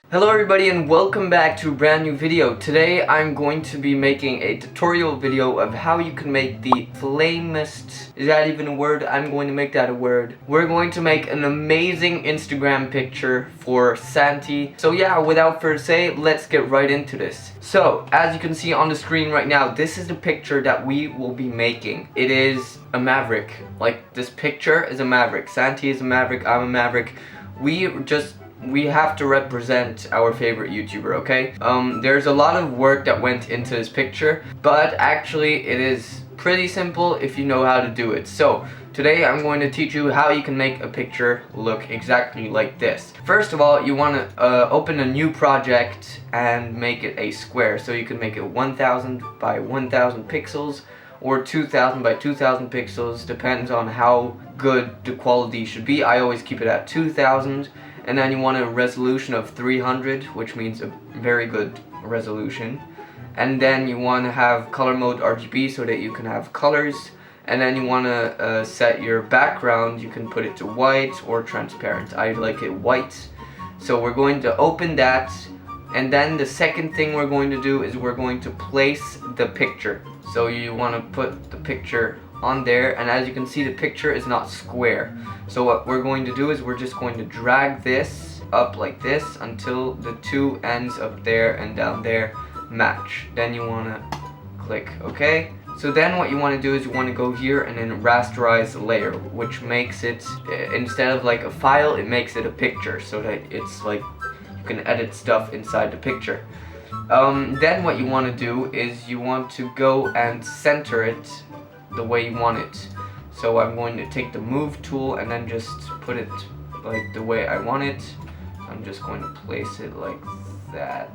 Hello everybody and welcome back to a brand new video. Today I'm going to be making a tutorial video of how you can make the flamest, is that even a word? I'm going to make that a word. We're going to make an amazing Instagram picture for Santi. So yeah, without further say, let's get right into this. So, as you can see on the screen right now, this is the picture that we will be making. It is a maverick. Like, this picture is a maverick. Santi is a maverick, I'm a maverick. We have to represent our favorite YouTuber, okay? There's a lot of work that went into this picture, but actually it is pretty simple if you know how to do it. So, today I'm going to teach you how you can make a picture look exactly like this. First of all, you want to open a new project and make it a square. So you can make it 1000 by 1000 pixels or 2000 by 2000 pixels, depends on how good the quality should be. I always keep it at 2000. And then you want a resolution of 300, which means a very good resolution. And then you want to have color mode RGB so that you can have colors. And then you want to set your background. You can put it to white or transparent. I like it white. So we're going to open that. And then the second thing we're going to do is we're going to place the picture. So you want to put the picture on there, and as you can see, the picture is not square. So what we're going to do is we're just going to drag this up like this until the two ends up there and down there match. Then you want to click OK. So then what you want to do is you want to go here and then rasterize layer, which makes it, instead of like a file, it makes it a picture, so that it's like you can edit stuff inside the picture. Then what you want to do is you want to go and center it the way you want it. So I'm going to take the move tool and then just put it like the way I want it. I'm just going to place it like that.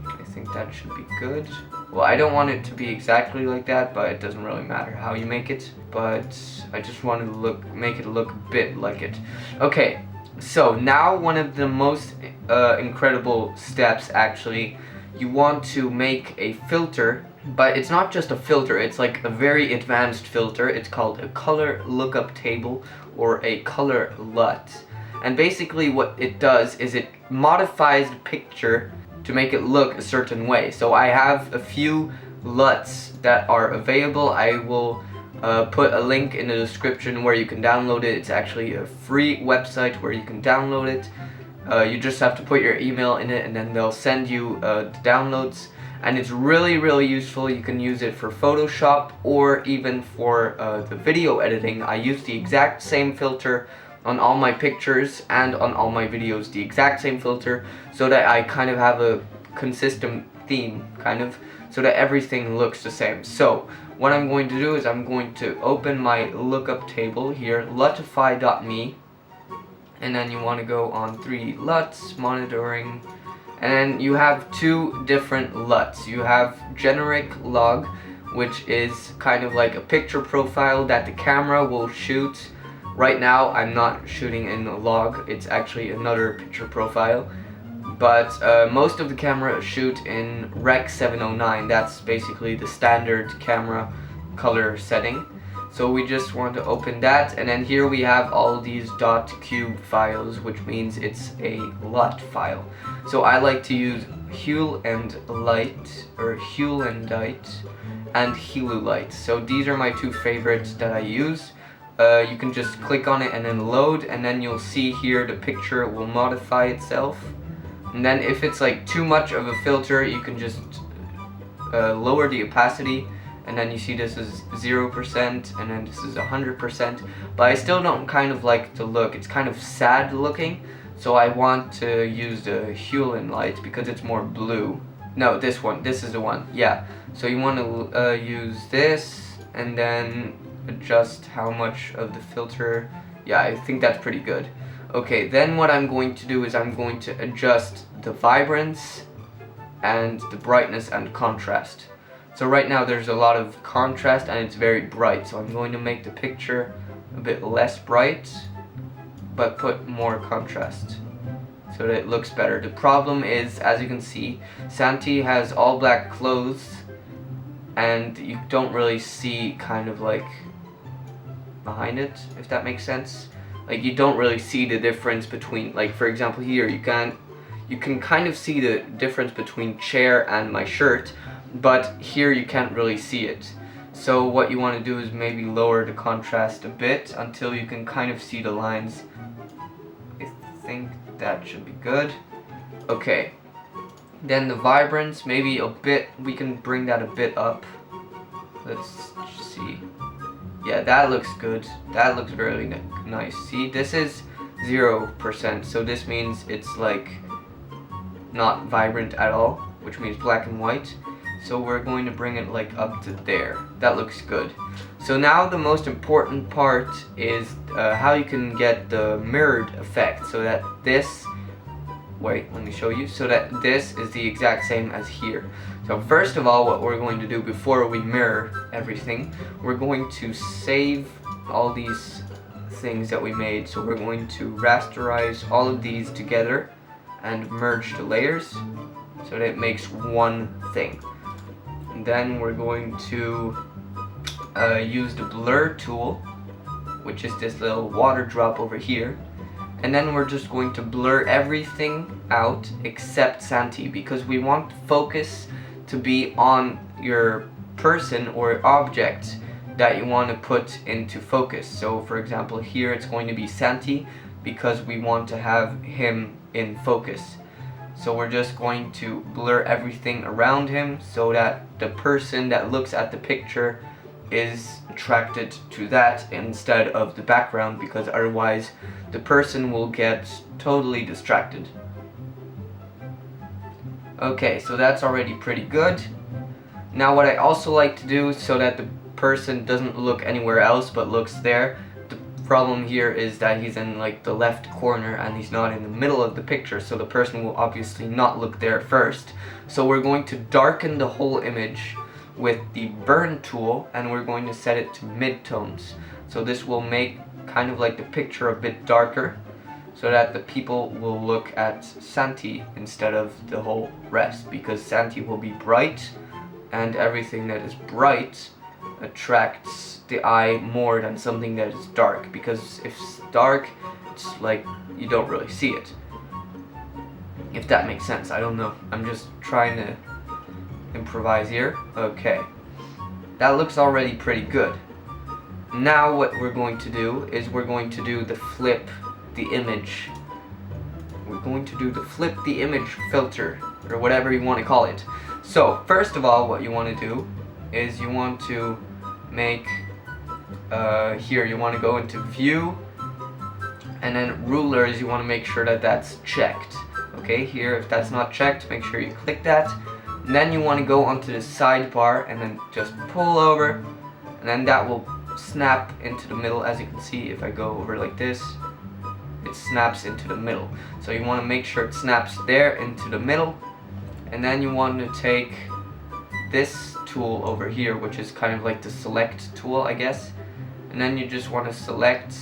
I think that should be good. Well, I don't want it to be exactly like that, but it doesn't really matter how you make it. But I just want to make it look a bit like it. Okay, so now one of the most incredible steps, actually, you want to make a filter. But it's not just a filter, it's like a very advanced filter. It's called a color lookup table or a color LUT. And basically what it does is it modifies the picture to make it look a certain way. So I have a few LUTs that are available. I will put a link in the description where you can download it. It's actually a free website where you can download it. You just have to put your email in it and then they'll send you the downloads. And it's really, really useful. You can use it for Photoshop or even for the video editing. I use the exact same filter on all my pictures and on all my videos, the exact same filter, so that I kind of have a consistent theme, kind of, so that everything looks the same. So what I'm going to do is I'm going to open my lookup table here, lutify.me, and then you want to go on 3 LUTs, monitoring. And then you have two different LUTs. You have generic log, which is kind of like a picture profile that the camera will shoot. Right now I'm not shooting in a log, it's actually another picture profile. But most of the cameras shoot in Rec 709. That's basically the standard camera color setting. So we just want to open that, and then here we have all these .cube files, which means it's a LUT file. So I like to use Hue and Light, or Hulendite, and Helulite. So these are my two favorites that I use. You can just click on it and then load, and then you'll see here the picture will modify itself. And then if it's like too much of a filter, you can just lower the opacity. And then you see this is 0% and then this is 100%, but I still don't kind of like the look. It's kind of sad looking, so I want to use the Hue light because it's more blue. No, this one, this is the one, yeah. So you want to use this and then adjust how much of the filter. Yeah, I think that's pretty good. Okay, then what I'm going to do is I'm going to adjust the vibrance and the brightness and contrast. So right now there's a lot of contrast and it's very bright, so I'm going to make the picture a bit less bright but put more contrast so that it looks better. The problem is, as you can see, Santi has all black clothes and you don't really see kind of like behind it, if that makes sense. Like, you don't really see the difference between, like, for example here, you can kind of see the difference between chair and my shirt, but here you can't really see it. So what you want to do is maybe lower the contrast a bit until you can kind of see the lines. I think that should be good. Okay. Then the vibrance, maybe a bit, we can bring that a bit up. Let's see. Yeah, that looks good. That looks really nice. See, this is 0%, so this means it's like not vibrant at all, which means black and white. So we're going to bring it like up to there. That looks good. So now the most important part is how you can get the mirrored effect, so that this, wait, let me show you, so that this is the exact same as here. So first of all, what we're going to do before we mirror everything, we're going to save all these things that we made. So we're going to rasterize all of these together and merge the layers so that it makes one thing. And then we're going to use the blur tool, which is this little water drop over here. And then we're just going to blur everything out except SANTI, because we want focus to be on your person or object that you want to put into focus. So for example here it's going to be SANTI because we want to have him in focus. So we're just going to blur everything around him so that the person that looks at the picture is attracted to that instead of the background, because otherwise the person will get totally distracted. Okay, so that's already pretty good. Now what I also like to do, so that the person doesn't look anywhere else but looks there, the problem here is that he's in like the left corner and he's not in the middle of the picture, so the person will obviously not look there first. So we're going to darken the whole image with the burn tool, and we're going to set it to mid-tones. So this will make kind of like the picture a bit darker, so that the people will look at SANTI instead of the whole rest, because SANTI will be bright, and everything that is bright attracts the eye more than something that is dark, because if it's dark, it's like you don't really see it. If that makes sense, I don't know. I'm just trying to improvise here. Okay, that looks already pretty good. Now what we're going to do is we're going to do the flip the image. We're going to do the flip the image filter, or whatever you want to call it. So first of all, what you want to do is you want to make here you want to go into view, and then rulers, you want to make sure that that's checked. Okay, here if that's not checked, make sure you click that. And then you want to go onto the sidebar and then just pull over, and then that will snap into the middle. As you can see, if I go over like this, it snaps into the middle. So you want to make sure it snaps there into the middle. And then you want to take this tool over here, which is kind of like the select tool, I guess. And then you just want to select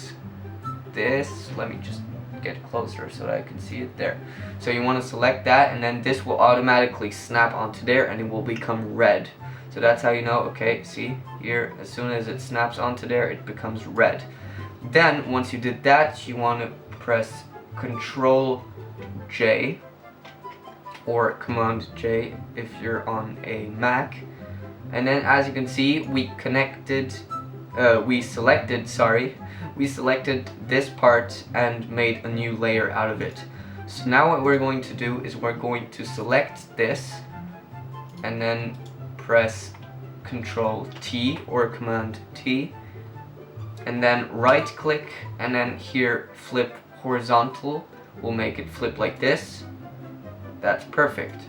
this. Let me just get closer so that I can see it there. So you want to select that, and then this will automatically snap onto there and it will become red. So that's how you know, okay, see here, as soon as it snaps onto there, it becomes red. Then once you did that, you want to press Control J or Command J if you're on a Mac. And then as you can see, we selected this part and made a new layer out of it. So now what we're going to do is we're going to select this and then press Control T or Command T, and then right click, and then here flip horizontal will make it flip like this. That's perfect.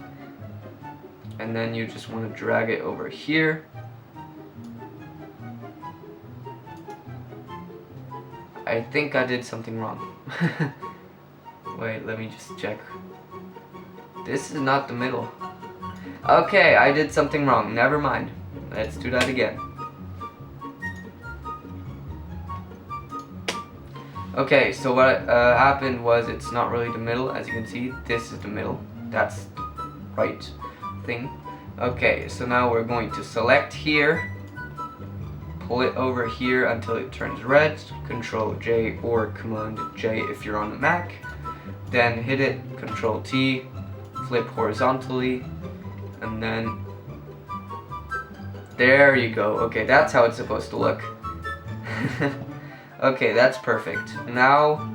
And then you just want to drag it over here. I think I did something wrong. Wait, let me just check. This is not the middle. Okay, I did something wrong. Never mind. Let's do that again. Okay, so what happened was it's not really the middle. As you can see, this is the middle. That's the right thing. Okay, so now we're going to select here, pull it over here until it turns red. Control J or Command J if you're on the Mac. Then hit it, Control T, flip horizontally, and then there you go. Okay, that's how it's supposed to look. Okay, that's perfect. Now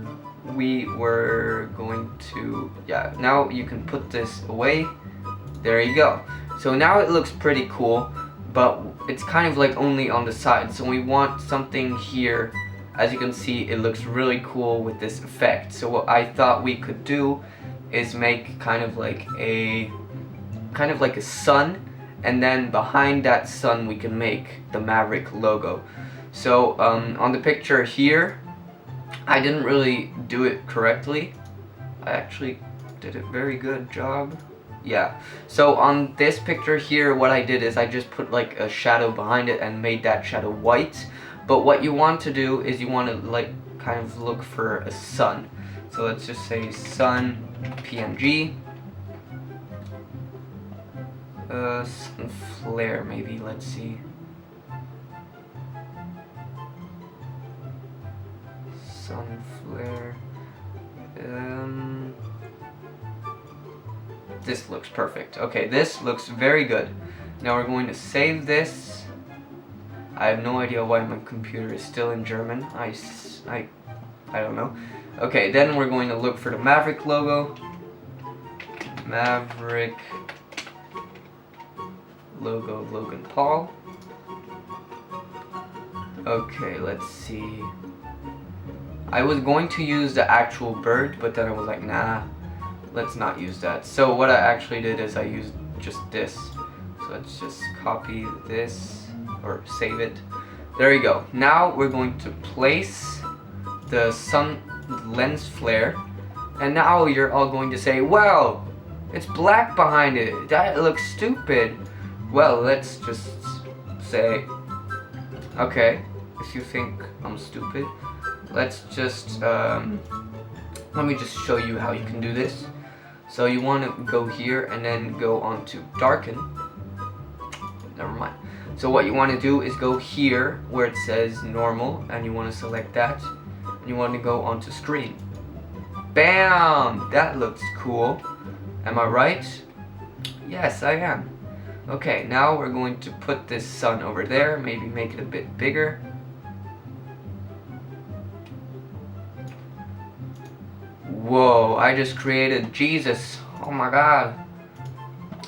we were going to, now you can put this away. There you go. So now it looks pretty cool, but it's kind of like only on the side. So we want something here. As you can see, it looks really cool with this effect. So what I thought we could do is make kind of like a sun, and then behind that sun we can make the Maverick logo. So on the picture here, I didn't really do it correctly. I actually did a very good job. Yeah, so on this picture here, what I did is I just put like a shadow behind it and made that shadow white. But what you want to do is you want to like kind of look for a sun. So let's just say sun PNG. Sun flare maybe, let's see. Sun flare. This looks perfect. Okay, this looks very good. Now we're going to save this. I have no idea why my computer is still in German. I don't know. Okay, then we're going to look for the Maverick logo. Maverick logo Logan Paul. Okay, let's see. I was going to use the actual bird, but then I was like, nah, let's not use that. So what I actually did is I used just this. So let's just copy this or save it. There you go. Now we're going to place the sun lens flare, and now you're all going to say, well, it's black behind it. That looks stupid. Well, let's just say, okay, if you think I'm stupid, let's just let me just show you how you can do this. So you want to go here and then go on to darken. Never mind. So what you want to do is go here where it says normal, and you want to select that, and you want to go onto screen. Bam! That looks cool. Am I right? Yes, I am. Okay, now we're going to put this sun over there, maybe make it a bit bigger. Whoa, I just created Jesus. Oh my god.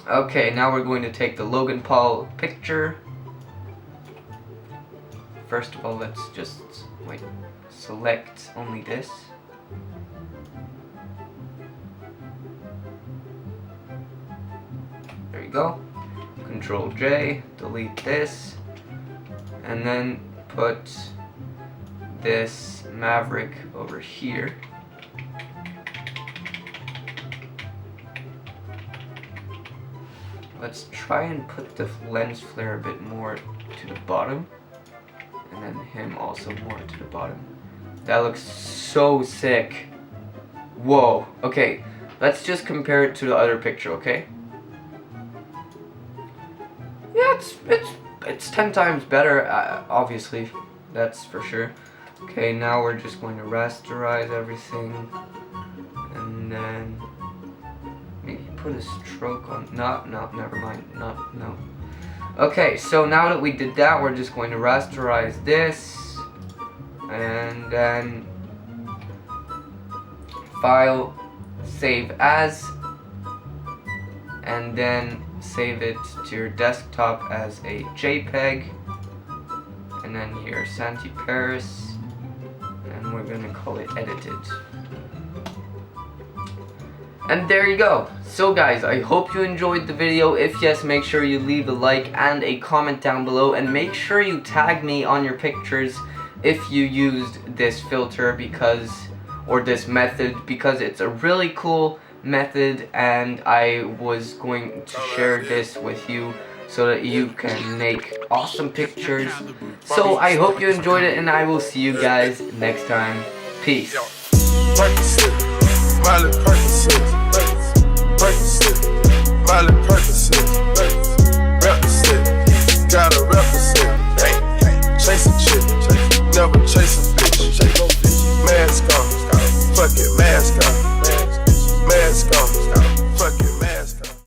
Okay, now we're going to take the Logan Paul picture. First of all, let's just select only this. There you go. Control J, delete this, and then put this Maverick over here. Let's try and put the lens flare a bit more to the bottom, and then him also more to the bottom. That looks so sick. Whoa. Okay, let's just compare it to the other picture, okay? Yeah, it's 10 times better, obviously, that's for sure. Okay, now we're just going to rasterize everything, and then maybe put a stroke on. No, never mind. No. Okay, so now that we did that, we're just going to rasterize this, and then file, save as, and then save it to your desktop as a JPEG, and then here SANTI Paris, and we're gonna call it edited. And there you go. So guys, I hope you enjoyed the video. If yes, make sure you leave a like and a comment down below, and make sure you tag me on your pictures if you used this filter or this method, because it's a really cool method, and I was going to share this with you so that you can make awesome pictures. So I hope you enjoyed it, and I will see you guys next time. Peace. Got a represent, chase bitch. Never chase a bitch. Mask on, fuck it, mask on. Mask on,